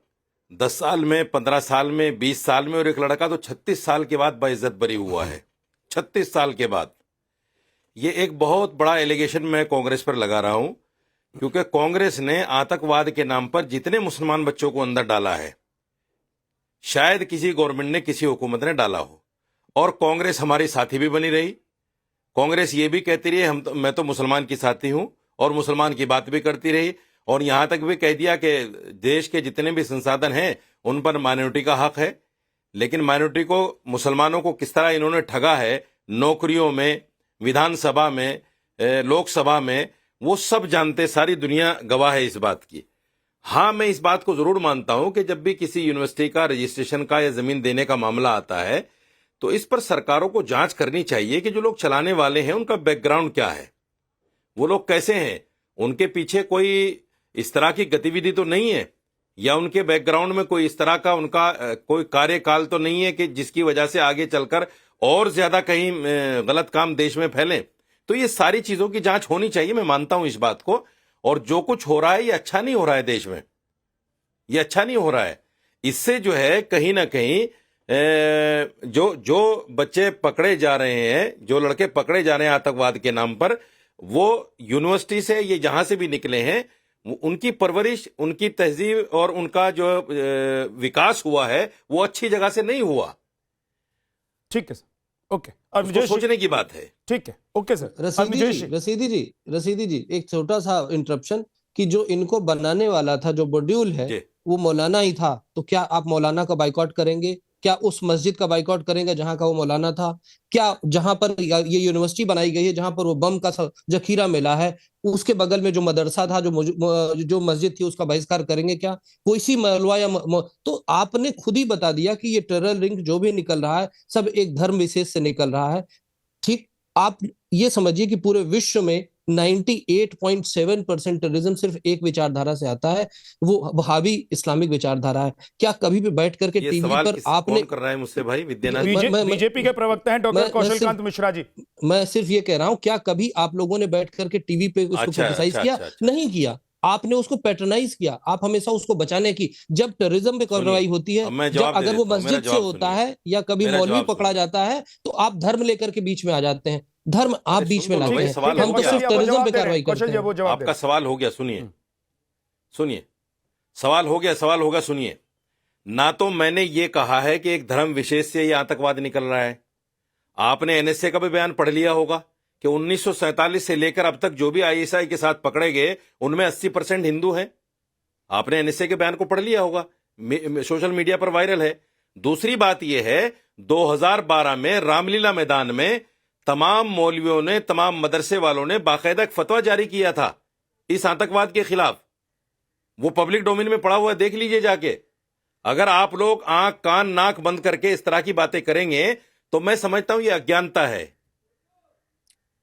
10 साल में, 15 साल में, 20 साल में, और एक लड़का तो 36 साल के बाद बाइज्जत बरी हुआ है। 36 साल के बाद। ये एक बहुत बड़ा एलिगेशन मैं कांग्रेस पर लगा रहा हूं, क्योंकि कांग्रेस ने आतंकवाद के नाम पर जितने मुसलमान बच्चों को अंदर डाला है, शायद किसी गवर्नमेंट ने, किसी हुकूमत ने डाला हो। और कांग्रेस हमारी साथी भी बनी रही। कांग्रेस ये भी कहती रही मैं तो मुसलमान की साथी हूं, और मुसलमान की बात भी करती रही, और यहां तक भी कह दिया कि देश के जितने भी संसाधन हैं उन पर माइनॉरिटी का हक है। लेकिन माइनॉरिटी को, मुसलमानों को किस तरह इन्होंने ठगा है, नौकरियों में, विधानसभा में, लोकसभा में, वो सब जानते, सारी दुनिया गवाह है इस बात की। हाँ, मैं इस बात को जरूर मानता हूं कि जब भी किसी यूनिवर्सिटी का रजिस्ट्रेशन का या जमीन देने का मामला आता है, तो इस पर सरकारों को जांच करनी चाहिए कि जो लोग चलाने वाले हैं उनका बैकग्राउंड क्या है, वो लोग कैसे हैं, उनके पीछे कोई इस तरह की गतिविधि तो नहीं है, या उनके बैकग्राउंड में कोई इस तरह का उनका कोई कार्यकाल तो नहीं है कि जिसकी वजह से आगे चलकर और ज्यादा कहीं गलत काम देश में फैले। तो ये सारी चीजों की जांच होनी चाहिए, मैं मानता हूं इस बात को। और जो कुछ हो रहा है ये अच्छा नहीं हो रहा है देश में, ये अच्छा नहीं हो रहा है। इससे जो है कहीं ना कहीं जो बच्चे पकड़े जा रहे हैं, जो लड़के पकड़े जा रहे हैं आतंकवाद के नाम पर, वो यूनिवर्सिटी से, ये जहां से भी निकले हैं, उनकी परवरिश, उनकी तहजीब और उनका जो विकास हुआ है वो अच्छी जगह से नहीं हुआ। ठीक है सर, ओके। और उसको सोचने की बात है। ठीक है, ओके सर। रसीदी जी, एक छोटा सा इंटरप्शन कि जो इनको बनाने वाला था, जो मॉड्यूल है जी। वो मौलाना ही था, तो क्या आप मौलाना का बाइकआउट करेंगे? क्या उस मस्जिद का बाइकआउट करेंगे जहां का वो मौलाना था? क्या जहां पर ये यूनिवर्सिटी बनाई गई है, जहां पर वो बम का जखीरा मिला है, उसके बगल में जो मदरसा था, जो मस्जिद थी, उसका बहिष्कार करेंगे क्या? कोई सी मलवा या तो आपने खुद ही बता दिया कि ये टेरर लिंक जो भी निकल रहा है सब एक धर्म विशेष से निकल रहा है। ठीक, आप ये समझिए कि पूरे विश्व में 98.7% टेररिज्म सिर्फ एक विचारधारा से आता है, वो वहाबी इस्लामिक विचारधारा है। क्या कभी भी बैठ करके ये टीवी सवाल पर आपने, कौन कर रहा है मुझसे भाई? विद्यानाथ बीजेपी के प्रवक्ता हैं डॉक्टर कौशल कांत मिश्रा जी। मैं सिर्फ ये कह रहा हूं, क्या कभी आप लोगों ने बैठ करके टीवी पे उसको अच्छा, क्रिटिसाइज अच्छा, किया? अच्छा, अच्छा। नहीं किया। आपने उसको पैट्रनाइज किया, आप हमेशा उसको बचाने की, जब टेररिज्म पे कार्रवाई होती है, अब मैं जब जवाब दे अगर वो देता हूं, मेरा मस्जिद से जवाब होता सुनिए। है या कभी मेरा मौलवी जवाब पकड़ा सुनिए। जाता है, तो आप धर्म लेकर के बीच में आ जाते हैं, धर्म आप अरे बीच सुन में तो लो लाते भाई, हैं। सवाल हम हो तो गया। सिर्फ टेररिज्म पे कार्रवाई कौशल करते जी हैं। वो जवाब आपका सवाल हो गया, सुनिए सुनिए। सवाल हो गया, सवाल होगा, सुनिए। ना तो मैंने ये कहा है कि एक धर्म विशेष से ये आतंकवाद निकल रहा है। आपने एनएसए का भी बयान पढ़ लिया होगा कि 1947 से लेकर अब तक जो भी आईएसआई के साथ पकड़े गए उनमें 80% हिंदू हैं। आपने एनएसए के बयान को पढ़ लिया होगा, सोशल मीडिया पर वायरल है। दूसरी बात यह है, 2012 में रामलीला मैदान में तमाम मौलवियों ने, तमाम मदरसे वालों ने बाकायदा एक फतवा जारी किया था इस आतंकवाद के खिलाफ। वो पब्लिक डोमेन में पड़ा हुआ है, देख लीजिए जाके। अगर आप लोग आंख कान नाक बंद करके इस तरह की बातें करेंगे तो मैं समझता हूं ये अज्ञानता है,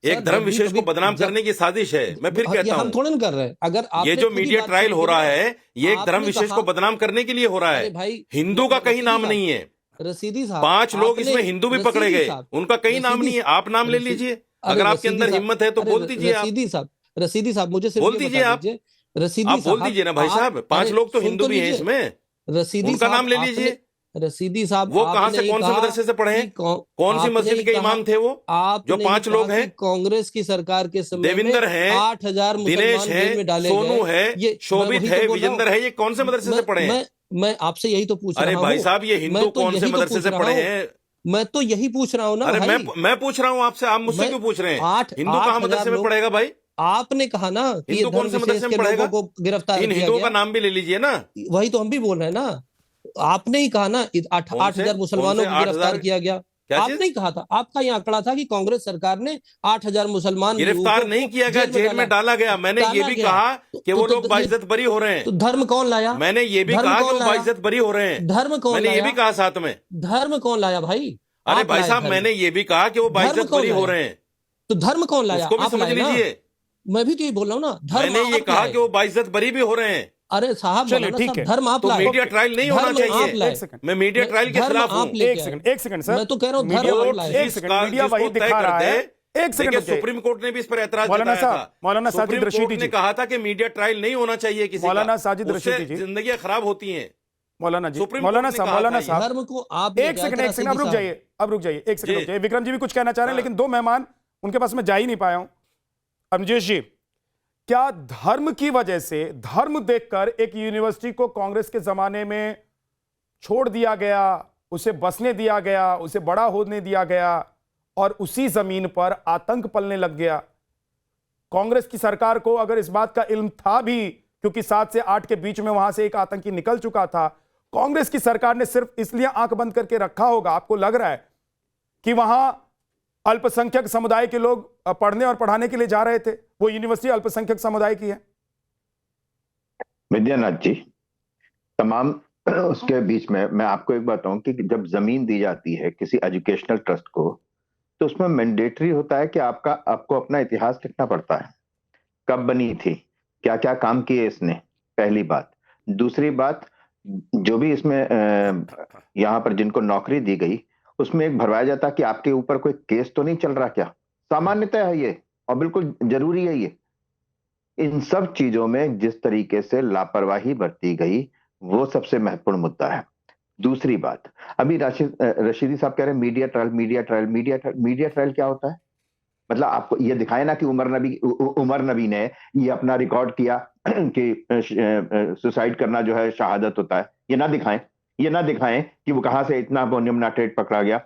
एक धर्म विशेष को बदनाम करने की साजिश है। मैं फिर कहता हूं, हम थोड़ा कर रहे हैं। अगर ये जो मीडिया ट्रायल हो रहा है ये एक धर्म विशेष को बदनाम करने के लिए हो रहा है। भाई, हिंदू का कहीं नाम नहीं है। रसीदी साहब, 5 लोग इसमें हिंदू भी पकड़े गए, उनका कहीं नाम नहीं है। आप नाम ले लीजिए, अगर आपके अंदर हिम्मत है तो बोल दीजिए। आप रसीदी साहब मुझे सिर्फ बोल दीजिए, आप बोल दीजिए ना भाई साहब। 5 लोग तो हिंदू भी हैं इसमें, उनका नाम ले लीजिए। रसीदी साहब, वो कहां से, कौन से मदरसे से पढ़े हैं, कौन सी मस्जिद के इमाम थे वो, जो 5 लोग हैं? कांग्रेस की सरकार के समय देविंदर है, 8,000 दिनेश है, सोनू है, शोभित है, विजेंदर है, ये कौन से मदरसे से पढ़े हैं? मैं आपसे यही तो पूछ रहा हूं। अरे भाई साहब, ये हिंदू कौन से मदरसे से पढ़े हैं? मैं तो यही पूछ रहा हूं ना। अरे भाई मैं पूछ रहा हूं आपसे, आप मुझसे क्यों पूछ रहे हैं? हिंदू कहां मदरसे में पढ़ेगा भाई? आपने कहा ना कि हिंदू कौन से मदरसे में पढ़ेगा? को गिरफ्तार इन हिंदुओं का नाम भी ले लीजिए ना। वही तो हम भी बोल रहे हैं ना। आपने ही कहा ना 8,000 मुसलमानों को गिरफ्तार किया गया। आपने ही कहा था, आपका ये आंकड़ा था कि कांग्रेस सरकार ने 8,000 मुसलमान गिरफ्तार नहीं किया गया, जेल में डाला गया। मैंने ये भी कहा कि वो लोग बाइज्जत बरी हो रहे हैं। तो धर्म कौन लाया? मैंने ये भी कहा कि वो बाइज्जत बरी हो रहे हैं। धर्म कौन लाया? मैंने ये भी कहा साथ में। धर्म कौन लाया भाई? अरे भाई साहब, मैंने ये भी कहा कि वो बाइज्जत बरी हो रहे हैं। तो धर्म कौन लाया? उसको भी समझ लीजिए। मैं भी तो ये बोल रहा हूँ ना, मैंने ये कहा कि वो बाइज्जत बरी भी हो रहे हैं। अरे साहब, चलिए ठीक है, धर्म आप तो मीडिया ट्रायल नहीं होना चाहिए। मैं मीडिया ट्रायल के खिलाफ हूँ। एक सेकंड सर, मैं तो कह रहा हूँ मीडिया वही दिखा रहा है। एक सेकंड, सुप्रीम कोर्ट ने भी इस पर ऐतराज मौलाना जताया साहब, मौलाना साजिद रशीदी ने कहा था कि मीडिया ट्रायल नहीं होना चाहिए किसी मौलाना साजिद रशीदी जी, जिंदगियां खराब होती हैं। मौलाना जी, मौलाना साहब धर्म को आप एक सेकंड अब रुक जाइए, एक सेकंड रुक जाइए। विक्रम जी भी कुछ कहना चाह रहे हैं, लेकिन 2 मेहमान, उनके पास मैं जा ही नहीं पाया हूं। अमजेश जी, क्या धर्म की वजह से, धर्म देखकर एक यूनिवर्सिटी को कांग्रेस के जमाने में छोड़ दिया गया, उसे बसने दिया गया, उसे बड़ा होने दिया गया और उसी जमीन पर आतंक पलने लग गया? कांग्रेस की सरकार को अगर इस बात का इल्म था भी, क्योंकि 7 से 8 के बीच में वहां से एक आतंकी निकल चुका था, कांग्रेस की सरकार ने सिर्फ इसलिए आंख बंद करके रखा होगा, आपको लग रहा है, कि वहां अल्पसंख्यक समुदाय के लोग पढ़ने और पढ़ाने के लिए जा रहे थे? वो यूनिवर्सिटी अल्पसंख्यक समुदाय की है। विद्यानाथ जी, तमाम उसके बीच में मैं आपको एक बात बताऊं कि जब जमीन दी जाती है किसी एजुकेशनल ट्रस्ट को, तो उसमें मैंडेटरी होता है कि आपको अपना इतिहास लिखना पड़ता है। कब बनी थी, क्या क्या काम किए इसने, पहली बात। दूसरी बात, जो भी इसमें यहाँ पर जिनको नौकरी दी गई, उसमें एक भरवाया जाता कि आपके ऊपर कोई केस तो नहीं चल रहा क्या। सामान्यतः है ये, और बिल्कुल जरूरी है ये। इन सब चीजों में जिस तरीके से लापरवाही बरती गई, वो सबसे महत्वपूर्ण मुद्दा है। दूसरी बात, अभी रशीदी साहब कह रहे हैं मीडिया ट्रायल क्या होता है? मतलब आपको ये दिखाए ना कि उमर नबी ने ये अपना रिकॉर्ड किया कि सुसाइड करना जो है शहादत होता है। ये ना दिखाएं कि वो कहां से इतना अमोनियम नाइट्रेट पकड़ा गया।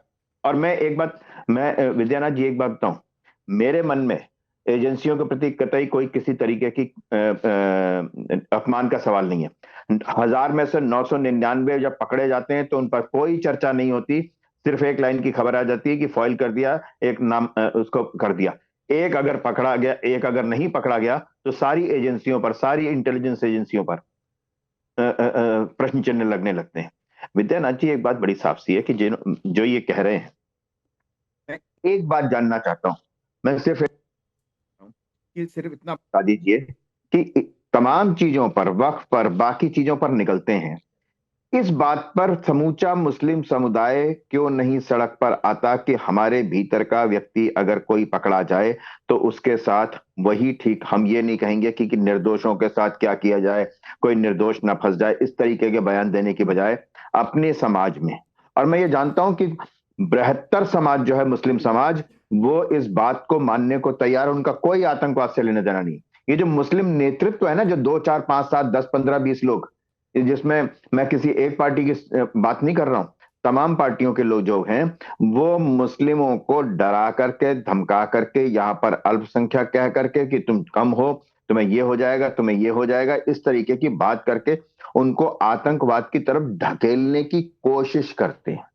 और मैं विद्यानाथ जी एक बात बताऊं, मेरे मन में एजेंसियों के प्रति कतई कोई किसी तरीके की अपमान का सवाल नहीं है। 1000 में से 999 जब पकड़े जाते हैं तो उन पर कोई चर्चा नहीं होती, सिर्फ एक लाइन की खबर आ जाती है कि फॉइल कर दिया, एक नाम उसको कर दिया। एक अगर पकड़ा गया, एक अगर नहीं पकड़ा गया तो सारी एजेंसियों पर, सारी इंटेलिजेंस एजेंसियों पर प्रश्न चिन्ह लगने लगते हैं। विद्यानाथ जी, एक बात बड़ी साफ सी है कि जो ये कह रहे हैं, मैं एक बात जानना चाहता हूं, मैं सिर्फ इतना बता दीजिए कि तमाम चीजों पर, वक्फ पर, बाकी चीजों पर निकलते हैं, इस बात पर समूचा मुस्लिम समुदाय क्यों नहीं सड़क पर आता कि हमारे भीतर का व्यक्ति अगर कोई पकड़ा जाए तो उसके साथ वही ठीक, हम ये नहीं कहेंगे कि निर्दोषों के साथ क्या किया जाए, कोई निर्दोष ना फंस जाए, इस तरीके के बयान देने की बजाय अपने समाज में, और मैं ये जानता हूं कि बृहत्तर समाज जो है मुस्लिम समाज, वो इस बात को मानने को तैयार, उनका कोई आतंकवाद से लेना देना नहीं। ये जो मुस्लिम नेतृत्व है ना, जो 2, 4, 5, 7, 10, 15, 20 लोग, जिसमें मैं किसी एक पार्टी की बात नहीं कर रहा हूं, तमाम पार्टियों के लोग जो हैं वो मुस्लिमों को डरा करके, धमका करके, यहां पर अल्पसंख्यक कह करके कि तुम कम हो, तुम्हें ये हो जाएगा, तुम्हें ये हो जाएगा, इस तरीके की बात करके उनको आतंकवाद की तरफ ढकेलने की कोशिश करते हैं।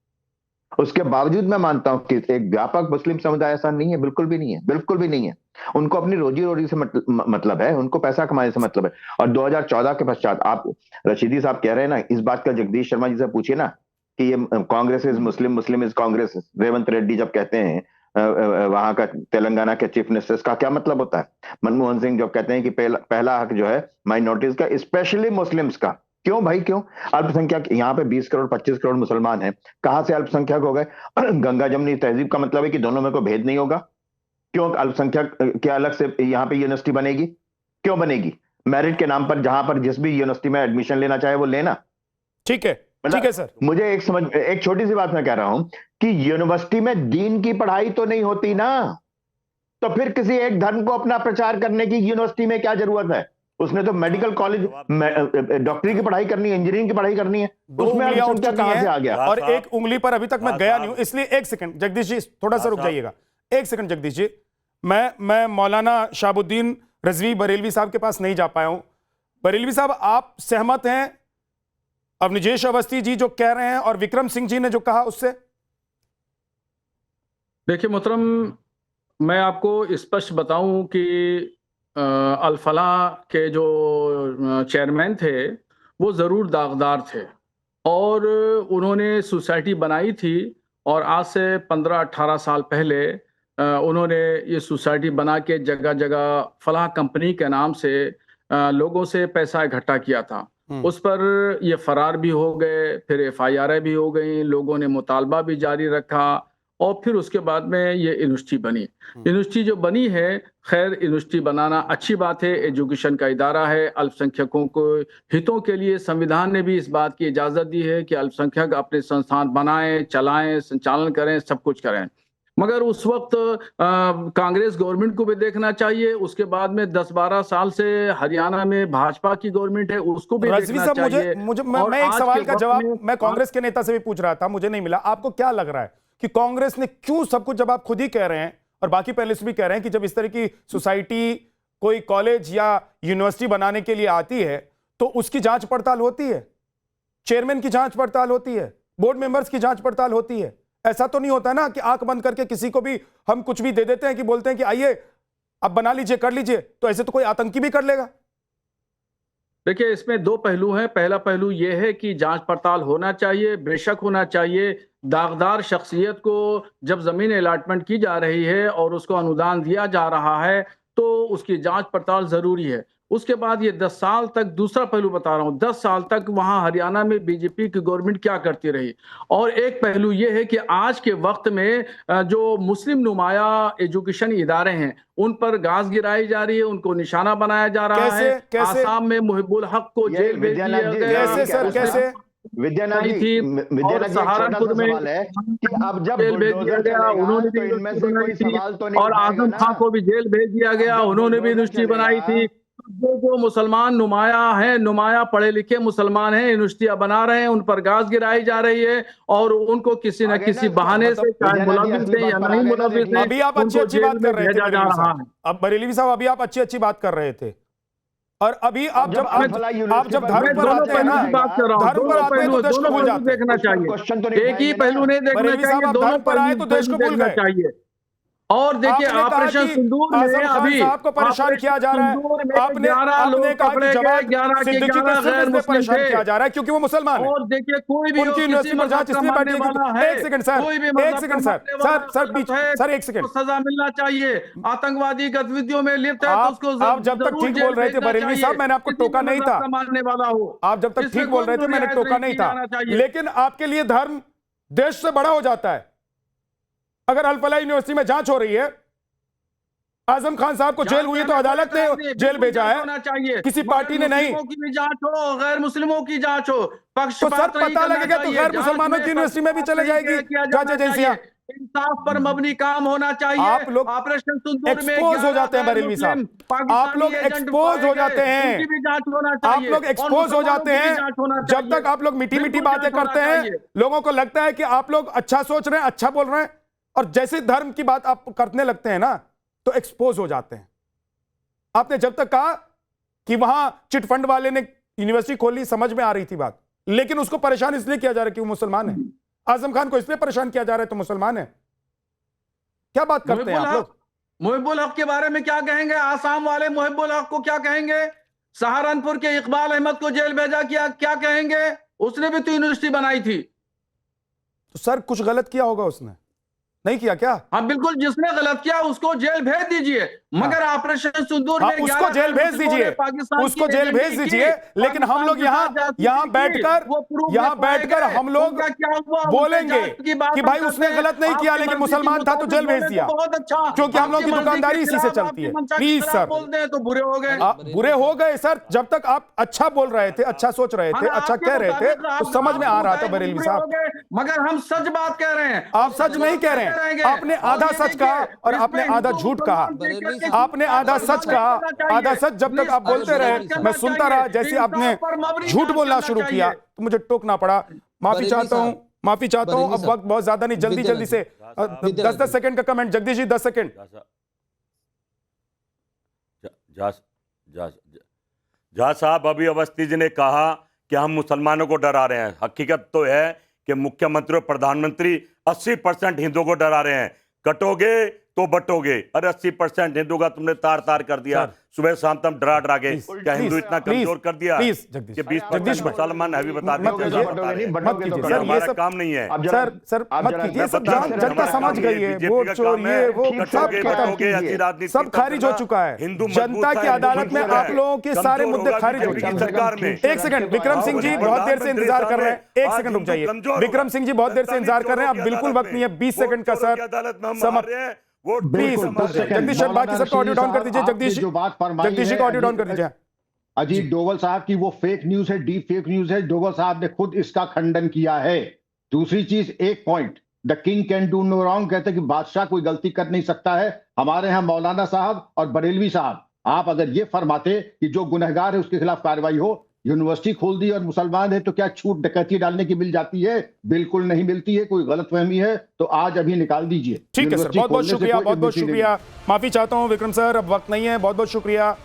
उसके बावजूद मैं मानता हूं कि एक व्यापक मुस्लिम समुदाय ऐसा नहीं है, बिल्कुल भी नहीं है, बिल्कुल भी नहीं है। उनको अपनी रोजी रोटी से मतलब है, उनको पैसा कमाने से मतलब है। और 2014 के पश्चात आप रशीदी साहब कह रहे हैं ना, इस बात का जगदीश शर्मा जी से पूछिए ना कि ये Congress is Muslim, Muslim is Congress, Revanth Reddy जब कहते हैं वहां का तेलंगाना के चीफ मिनिस्टर का क्या मतलब होता है, मनमोहन सिंह जब कहते हैं कि पहला हक जो है माइनॉरिटीज का, स्पेशली मुस्लिम्स का, क्यों भाई क्यों? अल्पसंख्यक यहाँ पे 20 करोड़ 25 करोड़ मुसलमान हैं, कहां से अल्पसंख्यक हो गए? गंगा जमनी तहजीब का मतलब है कि दोनों में कोई भेद नहीं होगा। क्यों अल्पसंख्यक के अलग से यहाँ पे यूनिवर्सिटी बनेगी? क्यों बनेगी? मेरिट के नाम पर, जहां पर जिस भी यूनिवर्सिटी में एडमिशन लेना चाहे वो लेना। ठीक है, ठीक है सर। मुझे एक छोटी सी बात मैं कह रहा हूं कि यूनिवर्सिटी में दीन की पढ़ाई तो नहीं होती ना, तो फिर किसी एक धर्म को अपना प्रचार करने की यूनिवर्सिटी में क्या जरूरत है? उसने तो मेडिकल कॉलेज, डॉक्टरी की पढ़ाई करनी है, इंजीनियरिंग की पढ़ाई करनी है, उसमें अल्पसंख्यक कहां से आ गया? और एक उंगली पर अभी तक मैं गया नहीं हूं, इसलिए एक सेकंड जगदीश जी, थोड़ा सा रुक जाइएगा, एक सेकंड जगदीश जी। मैं मौलाना शाहबुद्दीन रजवी बरेलवी साहब के पास नहीं जा पाया हूं। बरेलवी साहब, आप सहमत हैं अवनिजेश अवस्थी जी जो कह रहे हैं और विक्रम सिंह जी ने जो कहा उससे? देखिए मोहतरम, मैं आपको स्पष्ट बताऊं कि अल-फलाह के जो चेयरमैन थे वो ज़रूर दागदार थे और उन्होंने सोसाइटी बनाई थी, और आज से 15-18 साल पहले उन्होंने ये सोसाइटी बना के जगह जगह फलाह कंपनी के नाम से लोगों से पैसा इकट्ठा किया था। उस पर ये फरार भी हो गए, फिर FIR भी हो गई, लोगों ने मुतालबा भी जारी रखा, और फिर उसके बाद में ये यूनिवर्सिटी बनी। यूनिवर्सिटी जो बनी है, खैर यूनिवर्सिटी बनाना अच्छी बात है, एजुकेशन का इदारा है, अल्पसंख्यकों को हितों के लिए संविधान ने भी इस बात की इजाज़त दी है कि अल्पसंख्यक अपने संस्थान बनाएं, चलाएं, संचालन करें, सब कुछ करें। मगर उस वक्त कांग्रेस गवर्नमेंट को भी देखना चाहिए, उसके बाद में 10-12 साल से हरियाणा में भाजपा की गवर्नमेंट है, उसको भी देखना चाहिए। मैं एक सवाल का जवाब मैं कांग्रेस के नेता से भी पूछ रहा था, मुझे नहीं मिला। आपको क्या लग रहा है कि कांग्रेस ने क्यों सब कुछ, जब आप खुद ही कह रहे हैं और बाकी पैनलिस्ट भी कह रहे हैं कि जब इस तरह की सोसाइटी कोई कॉलेज या यूनिवर्सिटी बनाने के लिए आती है तो उसकी जांच पड़ताल होती है, चेयरमैन की जांच पड़ताल होती है, बोर्ड मेंबर्स की जांच पड़ताल होती है। ऐसा तो नहीं होता ना कि आंख बंद करके किसी को भी हम कुछ भी दे देते हैं कि बोलते हैं कि आइए अब बना लीजिए, कर लीजिए, तो ऐसे तो कोई आतंकी भी कर लेगा। देखिए, इसमें दो पहलू हैं। पहला पहलू यह है कि जांच पड़ताल होना चाहिए, बेशक होना चाहिए। दागदार शख्सियत को जब जमीन अलॉटमेंट की जा रही है और उसको अनुदान दिया जा रहा है तो उसकी जांच पड़ताल जरूरी है। उसके बाद ये 10 साल तक, दूसरा पहलू बता रहा हूँ, 10 साल तक वहाँ हरियाणा में बीजेपी की गवर्नमेंट क्या करती रही। और एक पहलू ये है कि आज के वक्त में जो मुस्लिम नुमाया एजुकेशन इदारे हैं उन पर घास गिराई जा रही है, उनको निशाना बनाया जा रहा है। आसाम में मुहिबुल हक को जेल भेज दिया गया, विद्यानाथ जी, सहारनपुर में अब जब जेल भेज दिया गया, उन्होंने भी यूनिवर्सिटी बनाई थी, और आजम खां को भी जेल भेज दिया गया, उन्होंने भी यूनिवर्सिटी बनाई थी। जो मुसलमान नुमाया पढ़े लिखे मुसलमान हैं, यूनिवर्सिटियां बना रहे हैं, उन पर गाज गिराई जा रही है और उनको किसी न किसी बहाने से, चाहे मुलविस से या नहीं मुलविस से, अभी आप अच्छी अच्छी बात कर रहे थे बरेलवी साहब। अब बरेलवी साहब अभी आप अच्छी अच्छी बात कर रहे थे, और अभी आप जब धर्म पर आते हैं ना, धर्म पर आते हैं तो देश को भूल जाते हैं। देखना चाहिए, एक ही पहलू नहीं देखना चाहिए, दोनों पर आए तो देश को भूल गए चाहिए। और देखिए ऑपरेशन सिंदूर में अभी आपको परेशान किया जा रहा है, आपने कहा कि जवाब सिद्दीकी को सिर्फ इसलिए परेशान किया जा रहा है क्योंकि वो मुसलमान है। और देखिए कोई भी उनकी यूनिवर्सिटी पर जांच इसलिए बैठी है। एक सेकंड सर, एक सेकंड, सजा मिलना चाहिए। आतंकवादी गतिविधियों में लिप्त है तो उसको आप जब तक ठीक बोल रहे थे बरेलवी साहब, मैंने आपको टोका नहीं था, मानने वाला हो, आप जब तक ठीक बोल रहे थे मैंने टोका नहीं था, लेकिन आपके लिए धर्म देश से बड़ा हो जाता है। अगर अल फलाह यूनिवर्सिटी में जांच हो रही है, आजम खान साहब को जेल हुई है तो अदालत ने जेल भेजा है, किसी पार्टी ने नहीं। मुस्लिमों की भी जांच हो, गैर मुस्लिमों की जांच हो, तो सर पता लगेगा तो गैर मुसलमानों की यूनिवर्सिटी में भी चले जाएगी जांच एजेंसियां। इंसाफ पर मबनी काम होना चाहिए। आप लोग ऑपरेशन सिंदूर में एक्सपोज हो जाते हैं बरेलवी साहब, आप लोग एक्सपोज हो जाते हैं, आप लोग एक्सपोज हो जाते हैं। जब तक आप लोग मीठी मीठी बातें करते हैं, लोगों को लगता है कि आप लोग अच्छा सोच रहे हैं, अच्छा बोल रहे हैं, और जैसे धर्म की बात आप करने लगते हैं ना तो एक्सपोज हो जाते हैं। आपने जब तक कहा कि वहां चिट फंड वाले ने यूनिवर्सिटी खोली, समझ में आ रही थी बात, लेकिन उसको परेशान इसलिए किया जा रहा है कि वो मुसलमान है। आजम खान को इसलिए परेशान किया जा रहा है तो मुसलमान है। क्या बात करते हैं आप लोग? मुहिबुल हक के बारे में क्या कहेंगे? आसाम वाले मुहिबुल हक को क्या कहेंगे? सहारनपुर के इकबाल अहमद को जेल भेजा किया, क्या कहेंगे? उसने भी तो यूनिवर्सिटी बनाई थी। तो सर कुछ गलत किया होगा उसने, नहीं किया क्या? हाँ बिल्कुल, जिसने गलत किया उसको जेल भेज दीजिए, मगर ऑपरेशन सिंदूर में उसको जेल भेज दीजिए, उसको जेल भेज दीजिए, लेकिन हम लोग यहाँ बैठकर हम लोग बोलेंगे कि भाई उसने गलत नहीं किया, लेकिन मुसलमान था तो जेल भेज दिया, बहुत अच्छा, क्योंकि हम लोग की दुकानदारी इसी से चलती है। प्लीज सर, बोलते हैं तो बुरे हो गए। बुरे हो गए सर, जब तक आप अच्छा बोल रहे थे, अच्छा सोच रहे थे, अच्छा कह रहे थे तो समझ में आ रहा था बरेलवी साहब, मगर हम सच बात कह रहे हैं। आप सच नहीं कह रहे हैं, आपने आधा सच कहा और आपने आधा झूठ कहा। आपने आधा सच कहा, आधा सच। जब तक आप बोलते रहे मैं सुनता रहा, जैसे आपने झूठ बोलना शुरू किया तो मुझे टोकना पड़ा। माफी चाहता हूं। अब वक्त बहुत ज्यादा नहीं, जल्दी से 10 सेकंड का कमेंट। जगदीश जी 10 सेकंड। जहाँ साहब अभी अवस्थी जी ने कहा कि हम मुसलमानों को डरा रहे हैं, हकीकत तो है कि मुख्यमंत्री और प्रधानमंत्री 80% हिंदुओं को डरा रहे हैं। कटोगे तो बटोगे। अरे 80% हिंदू का तुमने तार तार कर दिया, सुबह शाम तुम डरा के। क्या हिंदू इतना कमजोर कर दिया कि 20% मुसलमान है? भी बता काम नहीं है सर, मत कीजिए, सब जनता समझ गई है, वोट चोर ये वो सब खारिज हो चुका है। जनता की अदालत में आप लोगों के सारे मुद्दे खारिज हो चुके हैं सरकार में। एक सेकंड, विक्रम सिंह जी बहुत देर से इंतजार कर रहे हैं, एक सेकंड रुक जाइए। विक्रम सिंह जी बहुत देर से इंतजार कर रहे हैं, अब बिल्कुल वक्त नहीं है, 20 सेकंड का सर। प्लीज जगदीश बाकी सबका ऑडियो डाउन कर दीजिए। जगदीश जी का ऑडियो डाउन कर दीजिए। अजीत डोवल साहब की वो फेक न्यूज है, डीप फेक न्यूज है। डोवल साहब ने खुद इसका खंडन किया है। दूसरी चीज, एक point, the king can do no wrong, कहते हैं कि बादशाह कोई गलती कर नहीं सकता है। हमारे यहाँ मौलाना साहब और बरेलवी साहब, आप अगर ये फरमाते कि जो गुनहगार है उसके खिलाफ कार्रवाई हो, यूनिवर्सिटी खोल दी और मुसलमान है तो क्या छूट डकैती डालने की मिल जाती है? बिल्कुल नहीं मिलती है। कोई गलतफहमी है तो आज अभी निकाल दीजिए। ठीक है सर, बहुत बहुत शुक्रिया, बहुत बहुत शुक्रिया। माफी चाहता हूं विक्रम सर, अब वक्त नहीं है, बहुत बहुत शुक्रिया।